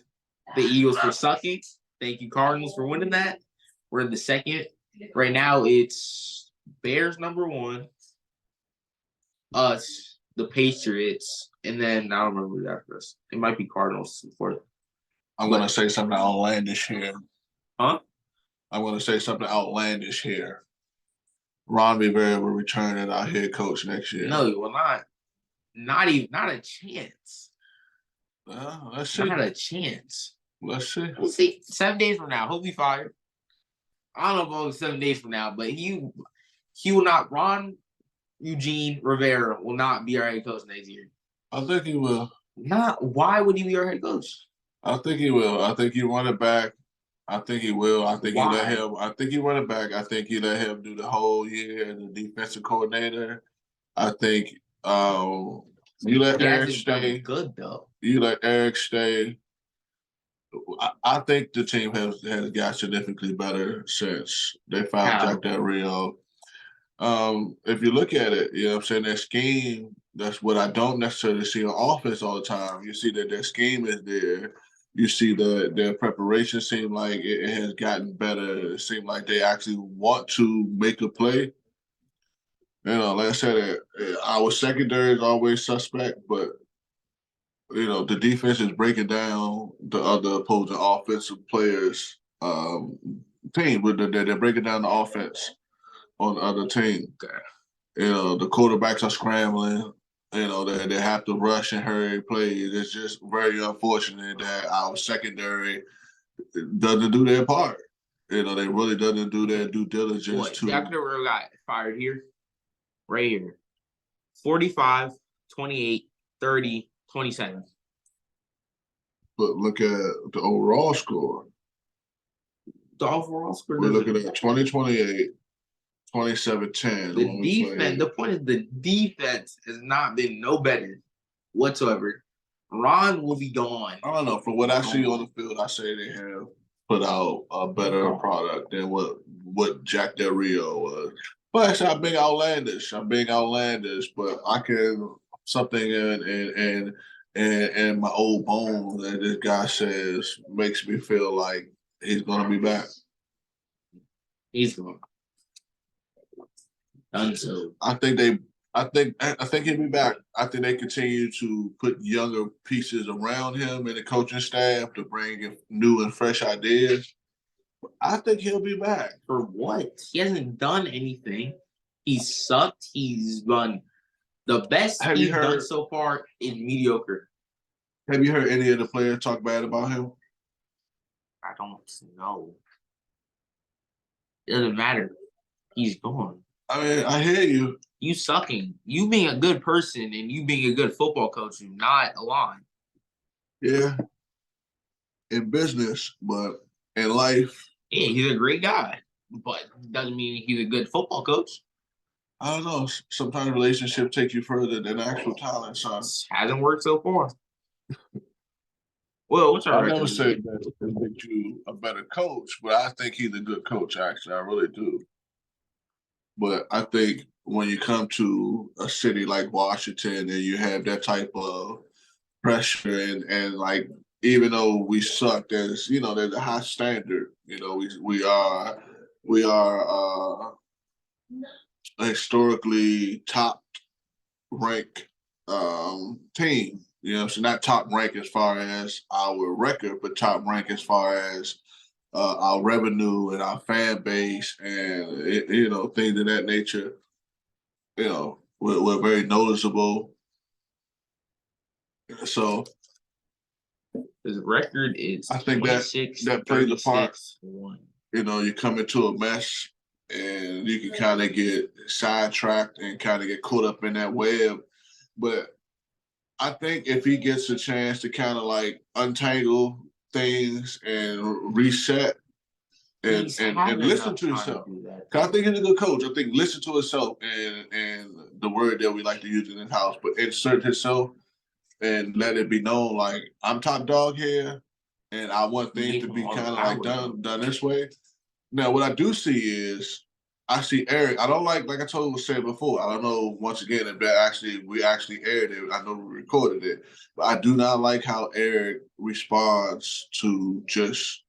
the Eagles, for sucking. Thank you, Cardinals, for winning that. We're in the second. Right now, it's Bears number 1, us, the Patriots, and then I don't remember who that first. It might be Cardinals before. I'm going to say something outlandish here. Huh? I'm going to say something outlandish here. Ron Rivera will return as our head coach next year. No, he will not. Not a chance. Let's see. Not a chance. Let's see. We'll see. 7 days from now, he'll be fired. I don't know about 7 days from now, but he will not. Ron Eugene Rivera will not be our head coach next year. I think he will. Not why would he be our head coach? I think he will. I think he run it back. I think he will. I think he let Why? him. I think he run it back. I think he let him do the whole year as the defensive coordinator. I think you let He Eric hasn't done stay. good though. You let Eric stay. I think the team has got significantly better since they found How? Jack Del Rio. If you look at it, you know what I'm saying, their scheme, that's what I don't necessarily see on offense all the time. You see that their scheme is there. You see their preparation seem like it has gotten better. It seems like they actually want to make a play. You know, like I said, our secondary is always suspect, but you know, the defense is breaking down the other opposing offensive players' team. But they're breaking down the offense on the other team. You know, the quarterbacks are scrambling. You know, they have to rush and hurry plays. It's just very unfortunate that our secondary doesn't do their part. You know, they really doesn't do their due diligence What? to. Jack Del Rio got fired here, right here. 45, 28, 30, 27. But look at the overall score. The overall score We're doesn't. looking at 2028, 27-10. The defense. The point is the defense has not been no better whatsoever. Ron will be gone. I don't know. From what I see on the field, I say they have put out a better product than what Jack Del Rio was. But I'm being outlandish. But I can something in my old bones that this guy says makes me feel like he's gonna be back. He's gone. Done so. I think he'll be back. I think they continue to put younger pieces around him and the coaching staff to bring in new and fresh ideas. I think he'll be back. For what? He hasn't done anything. He's sucked. He's done the best he's done so far is mediocre. Have you heard any of the players talk bad about him? I don't know. It doesn't matter. He's gone. I mean, I hear you. You sucking. You being a good person and you being a good football coach do not align. Yeah. In business, but in life. Yeah, he's a great guy, but doesn't mean he's a good football coach. I don't know. Sometimes relationships take you further than actual talent, son. Hasn't worked so far. Well, what's our I never said that it makes you a better coach, but I think he's a good coach, actually. I really do. But I think when you come to a city like Washington and you have that type of pressure and like even though we suck, there's a high standard. You know, we are a historically top rank team. You know, so not top rank as far as our record, but top rank as far as our revenue and our fan base and things of that nature. You know, we're very noticeable. So his record is I think that plays a part. 1. You know, you come into a mess and you can kind of get sidetracked and kind of get caught up in that web. But I think if he gets a chance to kind of like untangle things and reset and listen to himself. Because I think he's a good coach. I think listen to himself and the word that we like to use in this house, but insert himself and let it be known like I'm top dog here and I want things to be kind of like done this way. Now, what I do see is I see Eric. I don't like I said before. I don't know. Once again, if we actually aired it. I know we recorded it, but I do not like how Eric responds to just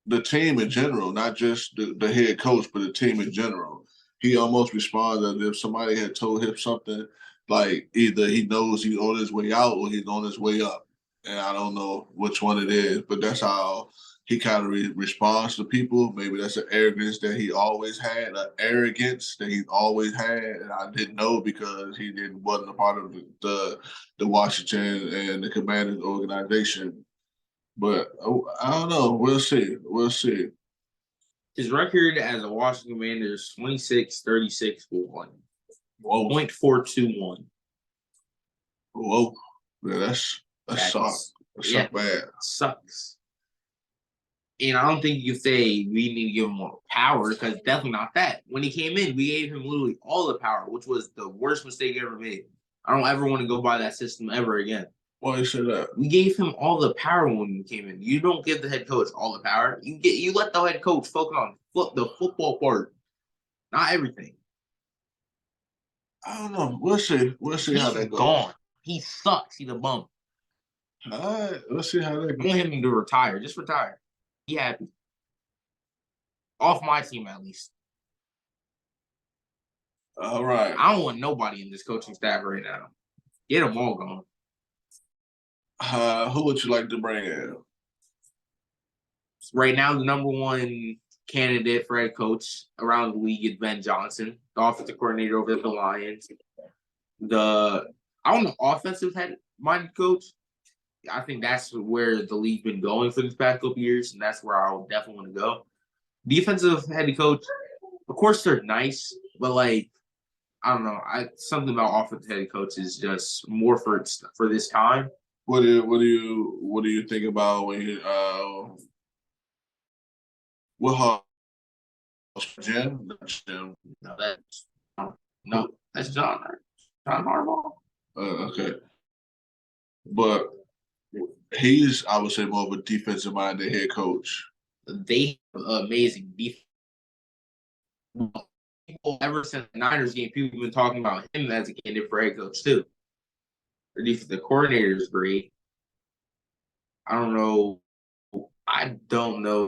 the team in general, not just the head coach, but the team in general. He almost responds as if somebody had told him something like either he knows he's on his way out or he's on his way up, and I don't know which one it is, but that's how he kind of responds to people. Maybe that's an arrogance that he always had, and I didn't know because he wasn't a part of the Washington and the Commanders organization. But I don't know. We'll see. His record as a Washington Commander is 26-36-1. Whoa. 0.421. Whoa. Yeah, that That's sucks. That sucks bad. sucks. And I don't think you can say we need to give him more power because definitely not that. When he came in, we gave him literally all the power, which was the worst mistake ever made. I don't ever want to go by that system ever again. Why you say that? We gave him all the power when he came in. You don't give the head coach all the power. You let the head coach focus on the football part, not everything. I don't know. We'll see. We'll see how that goes. Gone. He sucks. He's a bum. All right. Let's see how that I goes. want him to retire. Just retire. Be happy. Off my team, at least. All right. I don't want nobody in this coaching staff right now. Get them all gone. Who would you like to bring in? Right now, the number one candidate for head coach around the league is Ben Johnson, the offensive coordinator over at the Lions. I don't know, offensive head-minded coach. I think that's where the league's been going for these past couple years, and that's where I would definitely want to go. Defensive head coach, of course, they're nice, but like I don't know, something about offensive head coach is just more for this time. What do you think about when you what Jim? No, that's John Harbaugh. Okay, but he's, I would say, more of a defensive minded head coach. They have amazing defense. People ever since the Niners game, people have been talking about him as a candidate for head coach too. The coordinator is great. I don't know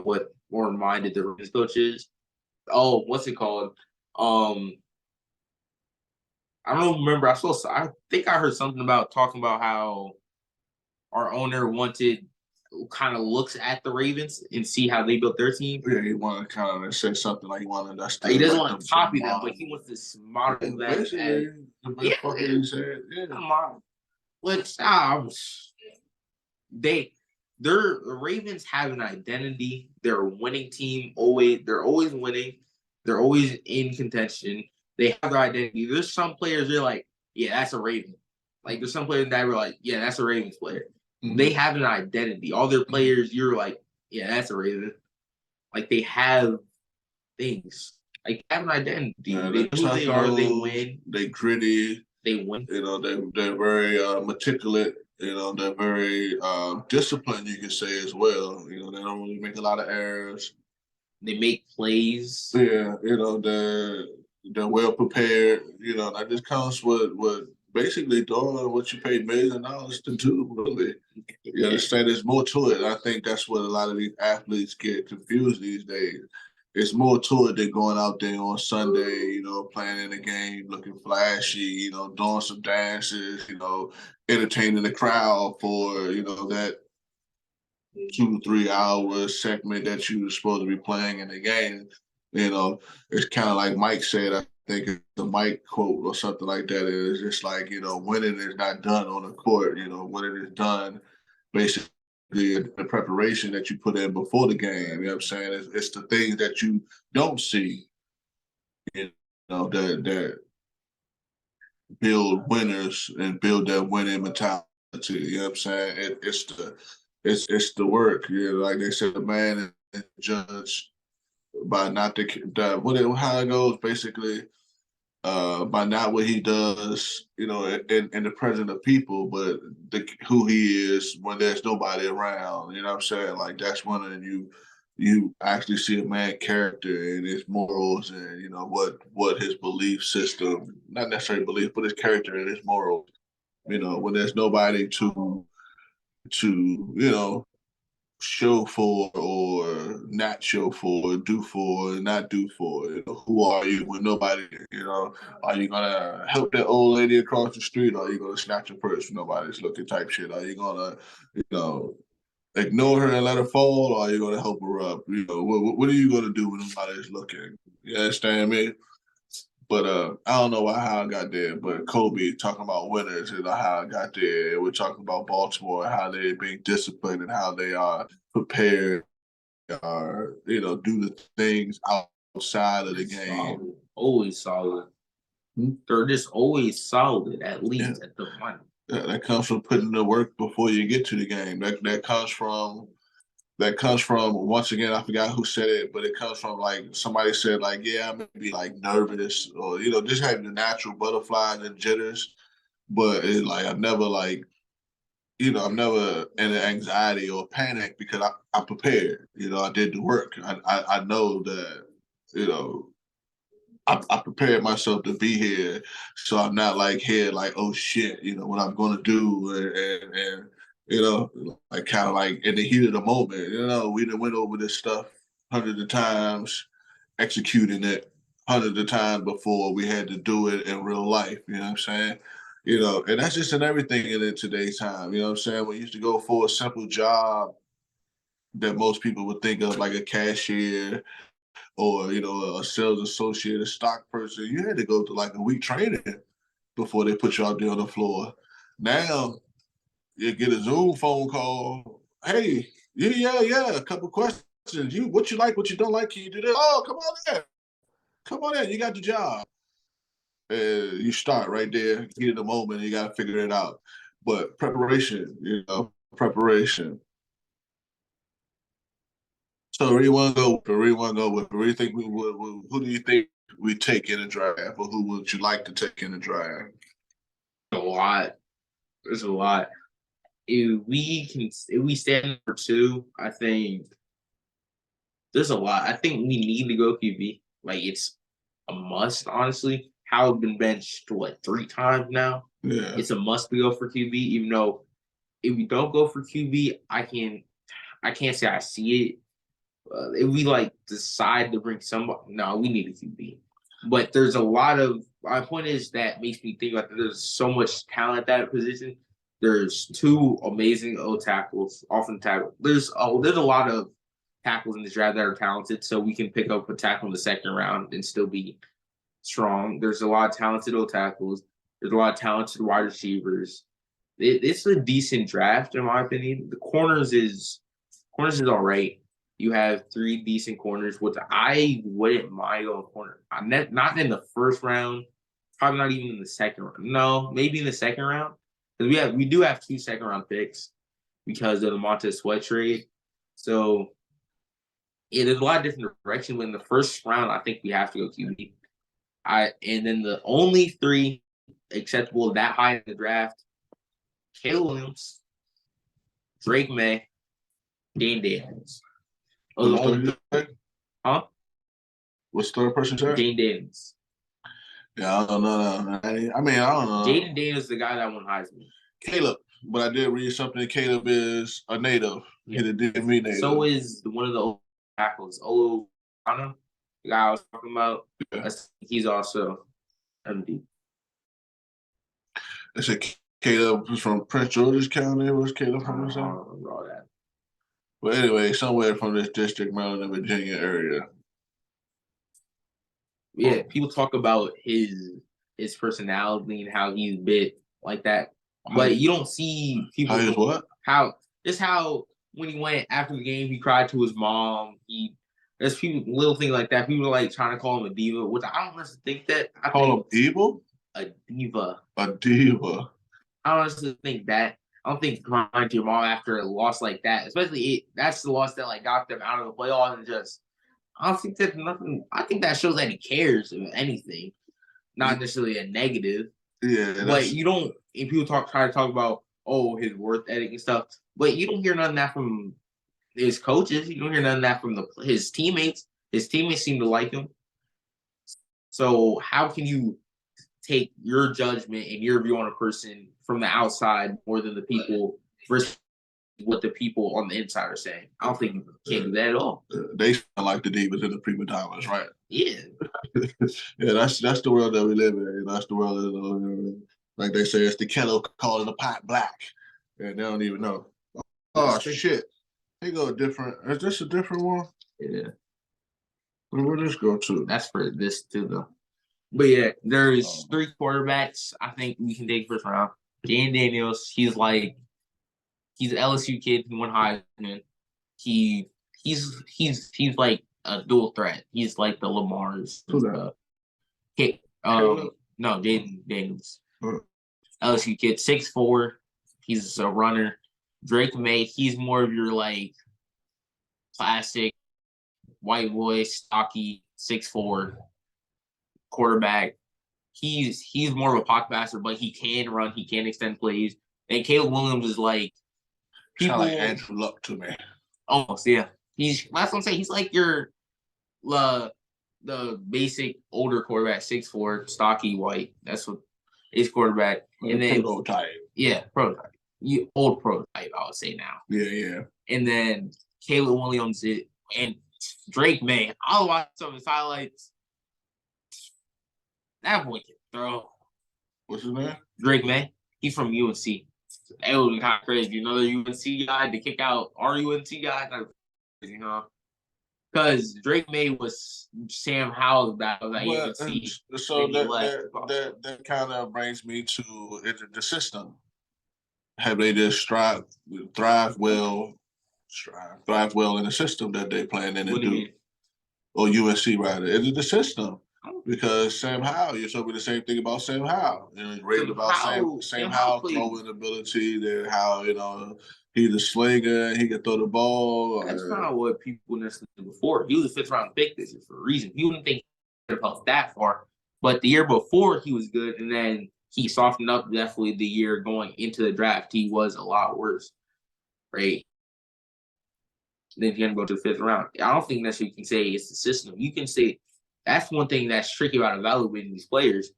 what more minded the Ravens coach is. Oh, what's it called? I don't remember. I think I heard something about talking about how our owner kind of looks at the Ravens and see how they built their team. Yeah, he wanted to kind of say something like he wanted us to. He doesn't want to copy them, but he wants to model that. Basically, the best fucking he said. Yeah. Come on. The Ravens have an identity. They're a winning team. They're always winning. They're always in contention. They have their identity. There's some players you're like, yeah, that's a Raven. Like there's some players that were like, yeah, that's a Ravens player. Mm-hmm. They have an identity. All their players, you're like, yeah, that's a Raven. Like they have things. Like they have an identity. Yeah, they know who they are. They win. They gritty. They win. You know, they're very meticulous. You know, they're very disciplined, you can say, as well. You know, they don't really make a lot of errors. They make plays. Yeah, you know, they're well prepared. You know, that just comes with basically doing what you paid millions of dollars to do, really. You understand? There's more to it. I think that's what a lot of these athletes get confused these days. It's more to it than going out there on Sunday, you know, playing in a game, looking flashy, you know, doing some dances, you know, entertaining the crowd for, you know, that 2-3 hour segment that you were supposed to be playing in the game. You know, it's kind of like Mike said, I think it's the Mike quote or something like that. It's just like, you know, winning is not done on the court. You know, winning is done basically the preparation that you put in before the game. You know what I'm saying? It's the things that you don't see, you know, that build winners and build that winning mentality. You know what I'm saying? It's the work. You know, like they said, the man is judged by not how it goes, basically, by not what he does, you know, in the presence of people, but who he is when there's nobody around. You know what I'm saying? Like that's when you actually see a man's character and his morals and, you know, what his belief system, not necessarily belief, but his character and his morals. You know, when there's nobody to you know, show for or not show for, do for or not do for. You know, who are you when nobody, you know, are you gonna help that old lady across the street, or are you gonna snatch a purse when nobody's looking type shit? Are you gonna, you know, ignore her and let her fall, or are you gonna help her up? You know, what are you gonna do when nobody's looking? You understand me? But I don't know how I got there. But Kobe talking about winners and how I got there. We're talking about Baltimore and how they're being disciplined and how they are prepared, you know, do the things outside of the game. Always solid. They're just always solid, at least at the money. That comes from putting the work before you get to the game. That comes from once again, I forgot who said it, but it comes from like somebody said like, yeah, I may be like nervous or just having the natural butterflies and jitters, but it's like I've never like I'm never in an anxiety or panic because I prepared. I did the work. I know that I prepared myself to be here, so I'm not like here like, oh shit, what I'm going to do, and like kind of like in the heat of the moment. We done went over this stuff hundreds of times, executing it hundreds of times before we had to do it in real life. You know what I'm saying? And that's just in everything in today's time. You know what I'm saying? We used to go for a simple job that most people would think of like a cashier or a sales associate, a stock person. You had to go to like a week training before they put you out there on the floor. Now you get a Zoom phone call. Hey, yeah, a couple questions. What you like, what you don't like, can you do that? Oh, come on in. You got the job. You start right there, heat of the moment, you got to figure it out. But preparation, preparation. So where do you want to go? Where do you want to go with? Where do you think who do you think we take in a draft, or who would you like to take in a draft? A lot. There's a lot. If we stand number 2, I think there's a lot. I think we need to go QB. Like it's a must, honestly. Howard's been benched 3 times now. Yeah, it's a must to go for QB. Even though if we don't go for QB, I can't say I see it. If we like decide to bring somebody, no, we need a QB. But there's a lot of my point is that makes me think about that there's so much talent at that position. There's 2 amazing tackles, offensive tackle. There's a lot of tackles in this draft that are talented, so we can pick up a tackle in the second round and still be strong. There's a lot of talented tackles. There's a lot of talented wide receivers. It's a decent draft in my opinion. The corners is all right. You have 3 decent corners, which I wouldn't mind on corner. Not in the first round, probably not even in the second round. No, maybe in the second round. Because we do have 2 second round picks because of the Montez Sweat trade. So there's a lot of different directions. But in the first round, I think we have to go QB. And then the only 3 acceptable that high in the draft: Caleb Williams, Drake May, Dane Daniels. Huh? What's the third person said? Dane Daniels. Yeah, I don't know. I don't know. Jaden Daniels is the guy that won Heisman. Caleb, but I did read something. Caleb is a native. Yeah. He's a DMV native. So is one of the tackles, Olu, the guy I was talking about. Yeah. He's also MD. They said Caleb was from Prince George's County. Where's Caleb from? I don't remember all that. But anyway, somewhere from this district, Maryland and Virginia area. Yeah, people talk about his personality and how he's bit like that, but you don't see people. How what? How when he went after the game, he cried to his mom. There's people little things like that. People are like trying to call him a diva, which I don't honestly think that. I call him evil. A diva. A diva. I honestly think that. I don't think crying to your mom after a loss like that, especially that's the loss that like got them out of the playoffs and just. I don't think that's nothing. I think that shows that he cares of anything, not necessarily a negative. Yeah, but you don't. If people try to talk about his work ethic and stuff, but you don't hear none of that from his coaches. You don't hear none of that from his teammates. His teammates seem to like him. So how can you take your judgment and your view on a person from the outside more than the people versus what the people on the inside are saying? I don't think you can do that at all. They sound like the divas and the prima donnas, right? Yeah. Yeah, that's the world that we live in. That's the world that, like they say, it's the kettle calling the pot black. And they don't even know. Oh, shit. They go different. Is this a different one? Yeah. Where'd this go to? That's for this too, though. But yeah, there's 3 quarterbacks I think we can take first round. Dan Daniels, he's an LSU kid who won Heisman. He's like a dual threat. He's like the Lamar's. Who's that? No, Jaden Daniels. LSU kid, 6'4". He's a runner. Drake May, he's more of your like classic white boy, stocky, 6'4" quarterback. He's more of a pocket passer, but he can run. He can extend plays. And Caleb Williams is like Sound like Andrew Luck to me. Almost, yeah. That's what I'm saying. He's like your the basic older quarterback, 6'4", stocky, white. That's what his quarterback. And then prototype. Yeah, prototype. Old prototype, I would say now. Yeah. And then Caleb Williams and Drake May. I'll watch some of his highlights. That boy can throw. What's his name? Drake May. He's from UNC. It would be kind of crazy. You know, the UNC guy to kick out our UNC guy. You know, because Drake May was Sam Howell's battle that UNC. So that kind of brings me to the system. Have they just thrive well in the system that they plan in and do? Or UNC rather? Is it the system? Because Sam Howell, you told me the same thing about Sam Howell. You know, you raved about Sam Howell throwing ability, that how, you know, he's a slinger, he can throw the ball. That's not what people necessarily before. He was a 5th round pick this year for a reason. He wouldn't think he could have that far. But the year before he was good, and then he softened up definitely the year going into the draft. He was a lot worse. Right? Then he had to go to the 5th round. I don't think necessarily you can say it's the system. You can say that's one thing that's tricky about evaluating these players.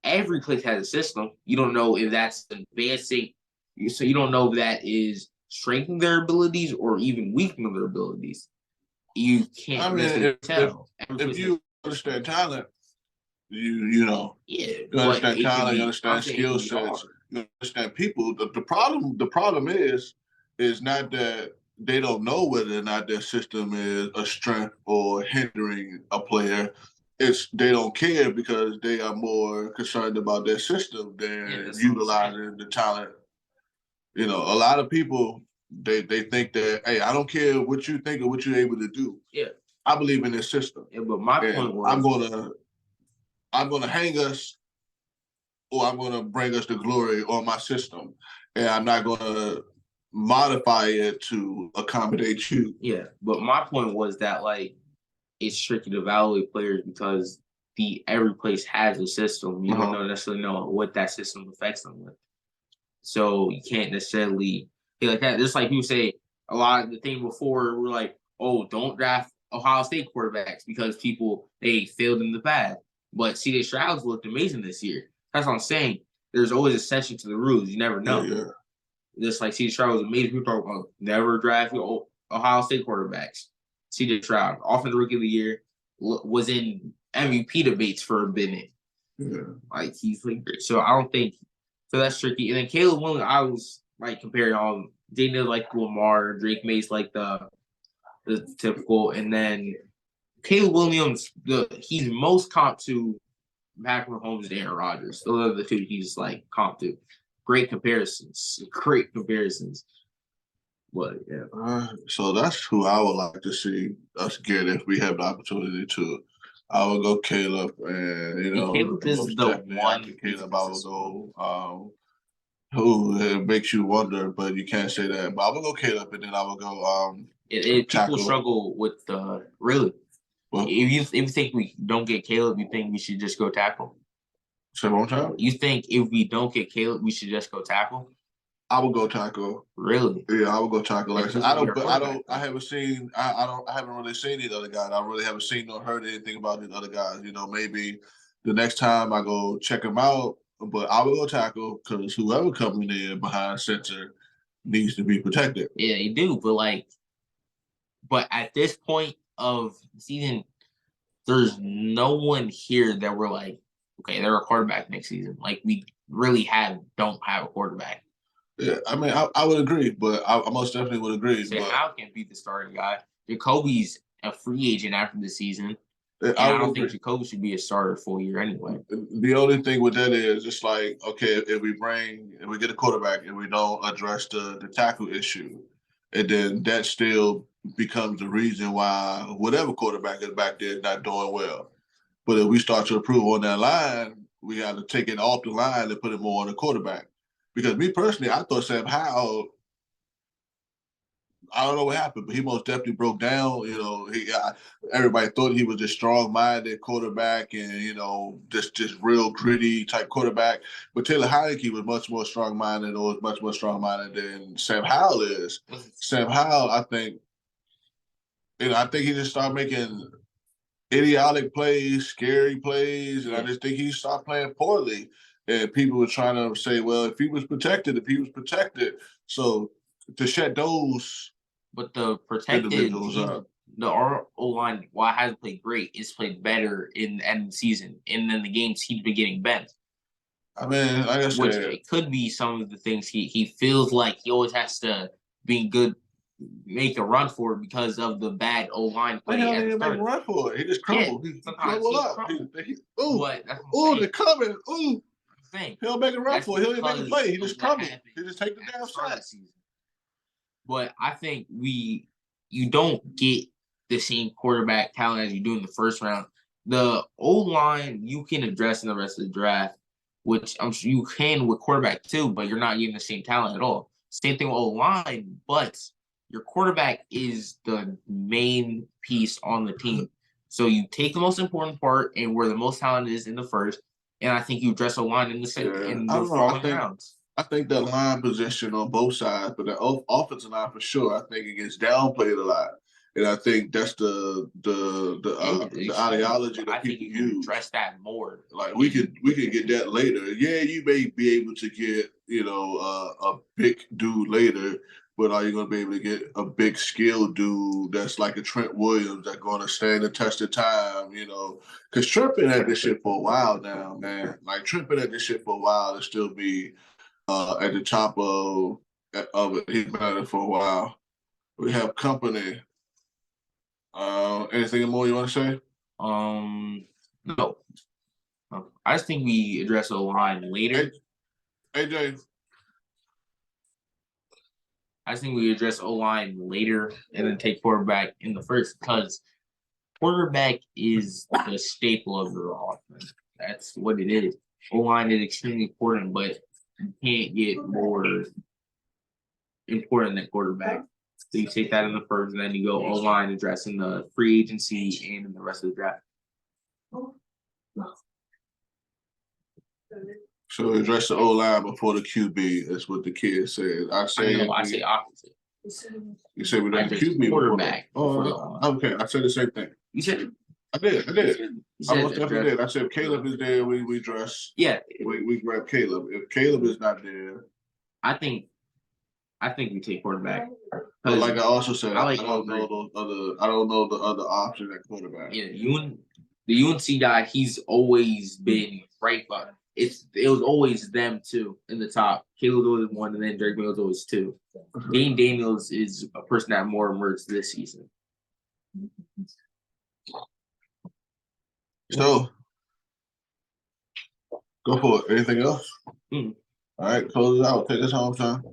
Every place has a system. You don't know if that's advancing. So you don't know if that is strengthening their abilities or even weakening their abilities. You can't tell. If you understand talent, you know. Yeah. You understand talent, you understand skill sets, you understand people. The problem is not that they don't know whether or not their system is a strength or hindering a player. It's they don't care because they are more concerned about their system than utilizing the talent. You know, a lot of people they think that, hey, I don't care what you think or what you're able to do. Yeah. I believe in this system. Yeah, but my point was I'm gonna hang us, or I'm gonna bring us the glory on my system, and I'm not gonna modify it to accommodate you. Yeah, but my point was that like it's tricky to evaluate players because every place has a system. You don't necessarily know what that system affects them with. So you can't necessarily feel like that. Just like people say a lot of the thing before we're like, oh, don't draft Ohio State quarterbacks because they failed in the past. But C.J. Stroud's looked amazing this year. That's what I'm saying. There's always a exception to the rules. You never know. Yeah. Just like C.J. Stroud was amazing. People talk about never draft Ohio State quarterbacks. C.J. Stroud, Offensive Rookie of the Year, was in MVP debates for a minute. Yeah. Like he's like great. So I don't think so. That's tricky. And then Caleb Williams, I was like comparing all. Jalen like Lamar, Drake May's like the typical, and then Caleb Williams, he's most comp to Patrick Mahomes and Aaron Rodgers. Those are the two he's like comp to. Great comparisons. But yeah. So that's who I would like to see us get if we have the opportunity to. I would go Caleb, and Caleb is the one. Caleb, I would go. Who it makes you wonder, but you can't say that. But I would go Caleb, and then I would go. People struggle with really. Well, if you think we don't get Caleb, you think we should just go tackle? Say one time. You think if we don't get Caleb, we should just go tackle? I would go tackle. Really? Yeah, I would go tackle. Like I haven't seen. I haven't really seen these other guys. I really haven't seen or heard anything about these other guys. You know, maybe the next time I go check them out. But I will go tackle because whoever coming in behind center needs to be protected. Yeah, they do. But at this point of the season, there's no one here that we're like, okay, they're a quarterback next season. Like we really don't have a quarterback. Yeah, I mean, I would agree, but I most definitely would agree. How can be the starting guy? Jacoby's a free agent after the season. And I don't think Jacoby should be a starter full year anyway. The only thing with that is it's like, okay, if we get a quarterback and we don't address the tackle issue, and then that still becomes the reason why whatever quarterback is back there is not doing well. But if we start to improve on that line, we got to take it off the line and put it more on the quarterback. Because me personally, I thought Sam Howell, I don't know what happened, but he most definitely broke down. You know, everybody thought he was a strong-minded quarterback and, you know, just real gritty type quarterback. But Taylor Heineke was much more strong-minded, or was much more strong-minded than Sam Howell is. Sam Howell, I think he just started making idiotic plays, scary plays, and I just think he stopped playing poorly. And people were trying to say, well, if he was protected. So to shut those but the protected individuals up. The O line, while it hasn't played great, it's played better in the end of the season. And then the games he's been getting bent. I mean, like I said, which it could be some of the things he feels like he always has to be good, make a run for it because of the bad O line play. He didn't make a run for it. He just crumbled. Yeah, he crumbled up. They're coming. Ooh. He don't make a run for it. He don't even make a play. He just crumbled. He just take the damn shot. But I think you don't get the same quarterback talent as you do in the first round. The O line you can address in the rest of the draft, which I'm sure you can with quarterback too, but you're not getting the same talent at all. Same thing with O line, but your quarterback is the main piece on the team. So you take the most important part and where the most talent is in the first, and I think you address O line in the second in the following rounds. I think that line position on both sides, but the offensive line for sure, I think it gets downplayed a lot. And I think that's the ideology that people use. Address that more. Like we could get that later. Yeah, you may be able to get a big dude later, but are you going to be able to get a big skill dude that's like a Trent Williams that's going to stand the test of time? You know, because Trent been at this shit for a while now, man. Like Trent been at this shit for a while to still be at the top of it. He's been at it for a while. We have company. Anything more you want to say? No. I just think we address O line later. AJ. I just think we address O line later and then take quarterback in the first because quarterback is the staple of your offense. That's what it is. O line is extremely important, but you can't get more important than quarterback. So you take that in the first, and then you go O-line addressing the free agency and in the rest of the draft. So address the O-line before the QB. That's what the kid said. I say opposite. You said we address the QB quarterback. Okay. I said the same thing. You said I did. I most definitely did. I said if Caleb is there, we address. Yeah. We grab Caleb. If Caleb is not there, I think we take quarterback. But like I also said, I don't know the other option at quarterback. Yeah, the UNC guy, he's always been right, but it was always them two in the top. Caleb was one, and then Drake May was always two. Dane Daniels is a person that more emerged this season. So, go for it. Anything else? All right, close it out. Take us home, son.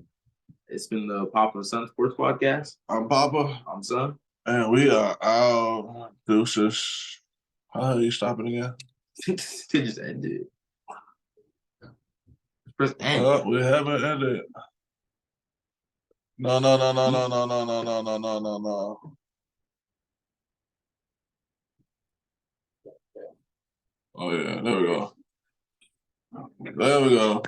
It's been the Papa and Son Sports Podcast. I'm Papa. I'm Son. And we are out. Deuces. How are you stopping again? Just ended it. Press end. We haven't ended. No. Oh, yeah. There we go.